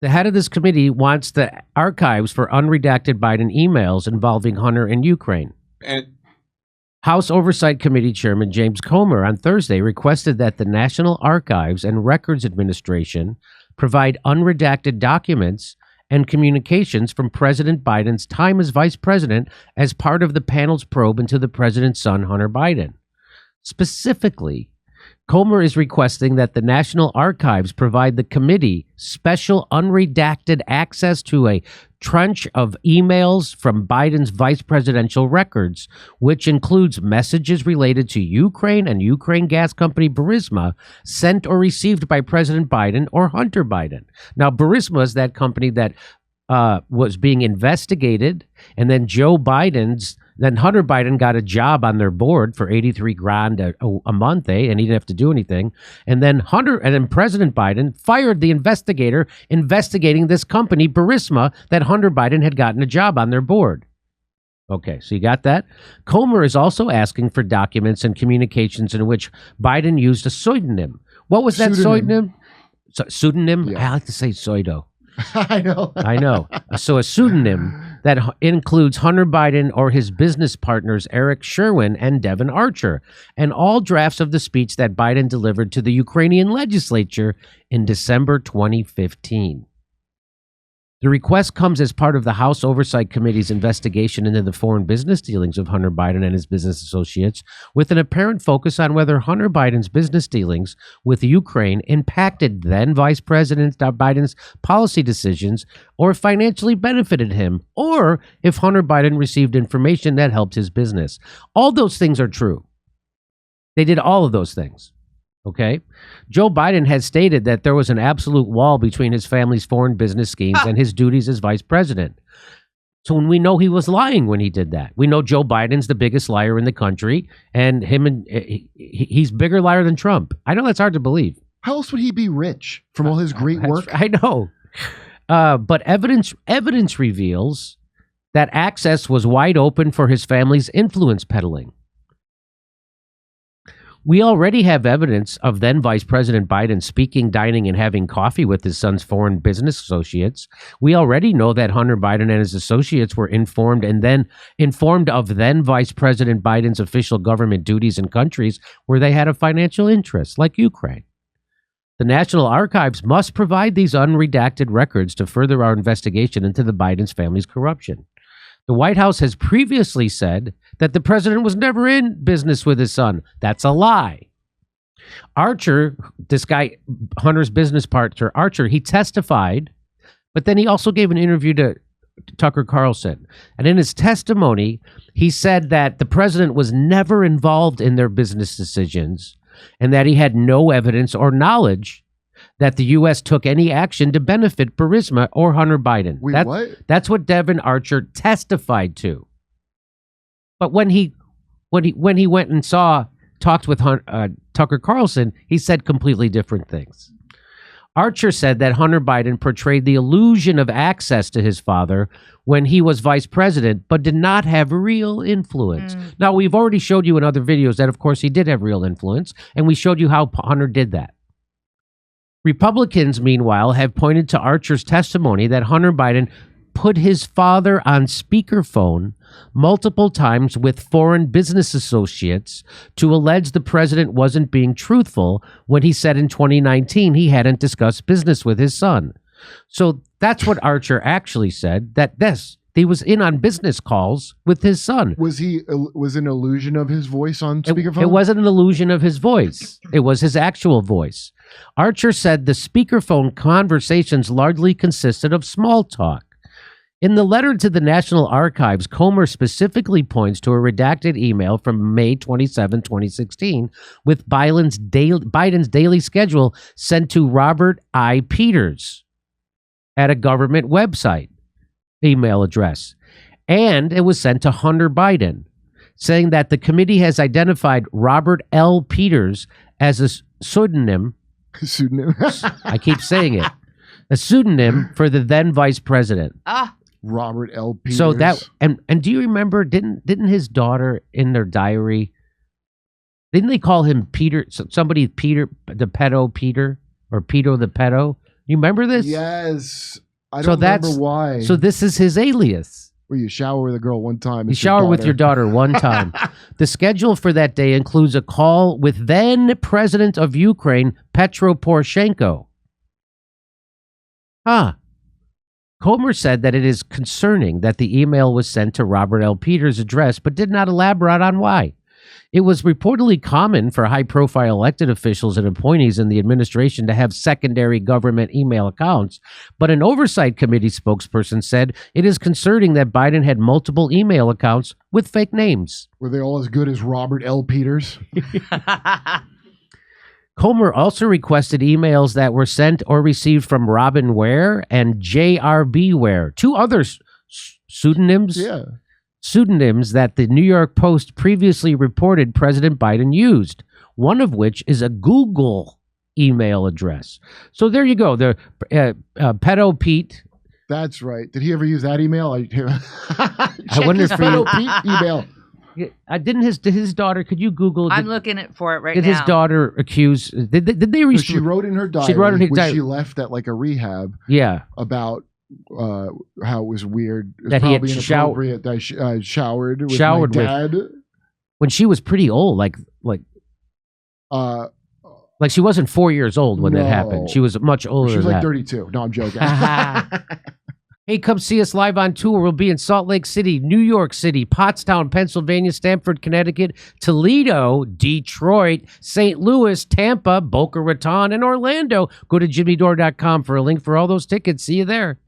The head of this committee wants the archives for unredacted Biden emails involving Hunter and Ukraine. And House Oversight Committee Chairman James Comer on Thursday requested that the National Archives and Records Administration provide unredacted documents and communications from President Biden's time as vice president as part of the panel's probe into the president's son, Hunter Biden. Specifically, Comer is requesting that the National Archives provide the committee special unredacted access to a trench of emails from Biden's vice presidential records, which includes messages related to Ukraine and Ukraine gas company Burisma sent or received by President Biden or Hunter Biden. Now, Burisma is that company that was being investigated, and then Then Hunter Biden got a job on their board for $83,000 a month, and he didn't have to do anything. And then President Biden fired the investigator investigating this company, Burisma, that Hunter Biden had gotten a job on their board. Okay, so you got that? Comer is also asking for documents and communications in which Biden used a pseudonym. What was that pseudonym? Pseudonym? Yeah. I like to say pseudo. I know. I know. So a pseudonym that includes Hunter Biden or his business partners Eric Sherwin and Devon Archer, and all drafts of the speech that Biden delivered to the Ukrainian legislature in December 2015. The request comes as part of the House Oversight Committee's investigation into the foreign business dealings of Hunter Biden and his business associates, with an apparent focus on whether Hunter Biden's business dealings with Ukraine impacted then Vice President Biden's policy decisions or financially benefited him, or if Hunter Biden received information that helped his business. All those things are true. They did all of those things. Okay. Joe Biden has stated that there was an absolute wall between his family's foreign business schemes and his duties as vice president. So when we know he was lying when he did that, we know Joe Biden's the biggest liar in the country, and he's bigger liar than Trump. I know that's hard to believe. How else would he be rich from all his great work? I know. But evidence reveals that access was wide open for his family's influence peddling. We already have evidence of then Vice President Biden speaking, dining, and having coffee with his son's foreign business associates. We already know that Hunter Biden and his associates were informed of then Vice President Biden's official government duties in countries where they had a financial interest, like Ukraine. The National Archives must provide these unredacted records to further our investigation into the Biden's family's corruption. The White House has previously said that the president was never in business with his son. That's a lie. Archer, this guy, Hunter's business partner, Archer, he testified, but then he also gave an interview to Tucker Carlson. And in his testimony, he said that the president was never involved in their business decisions and that he had no evidence or knowledge that the U.S. took any action to benefit Burisma or Hunter Biden. Wait, what? That's what Devon Archer testified to. But when he went and talked with Tucker Carlson, he said completely different things. Archer said that Hunter Biden portrayed the illusion of access to his father when he was vice president, but did not have real influence. Now, we've already showed you in other videos that, of course, he did have real influence, and we showed you how Hunter did that. Republicans, meanwhile, have pointed to Archer's testimony that Hunter Biden put his father on speakerphone multiple times with foreign business associates to allege the president wasn't being truthful when he said in 2019 he hadn't discussed business with his son. So that's what Archer actually said, that he was in on business calls with his son. Was an illusion of his voice on speakerphone? It wasn't an illusion of his voice. It was his actual voice. Archer said the speakerphone conversations largely consisted of small talk. In the letter to the National Archives, Comer specifically points to a redacted email from May 27, 2016, with Biden's daily schedule sent to Robert I. Peters at a government website email address. And it was sent to Hunter Biden, saying that the committee has identified Robert L. Peters as a pseudonym. Pseudonym. I keep saying it. A pseudonym for the then vice president. Robert L. Peters. So that and do you remember? Didn't his daughter in their diary? Didn't they call him Peter? Somebody Peter the pedo Peter or Pedo the pedo? You remember this? Yes. I So don't remember that's- why. So this is his alias. Where you shower with a girl one time. You it's your shower with your daughter one time. The schedule for that day includes a call with then President of Ukraine, Petro Poroshenko. Comer said that it is concerning that the email was sent to Robert L. Peters' address, but did not elaborate on why. It was reportedly common for high-profile elected officials and appointees in the administration to have secondary government email accounts, but an oversight committee spokesperson said it is concerning that Biden had multiple email accounts with fake names. Were they all as good as Robert L. Peters? Comer also requested emails that were sent or received from Robin Ware and J.R.B. Ware, two other pseudonyms. Yeah. Pseudonyms that the New York Post previously reported President Biden used, one of which is a Google email address. So there you go. The Pedo Pete. That's right. Did he ever use that email? I wonder if Pedo Pete email. Didn't his daughter? Could you Google? I'm looking for it right now. Did his daughter accuse? Did they? So she wrote in her diary. She wrote in her diary. She left at like a rehab. Yeah. About how it was weird. It was that he had inappropriate that I showered with my dad when she was pretty old, like she wasn't 4 years old when that happened. She was much older. She was than like that. 32. No, I'm joking. Hey, come see us live on tour. We'll be in Salt Lake City, New York City, Pottstown, Pennsylvania, Stamford, Connecticut, Toledo, Detroit, St. Louis, Tampa, Boca Raton, and Orlando. Go to jimmydore.com for a link for all those tickets. See you there.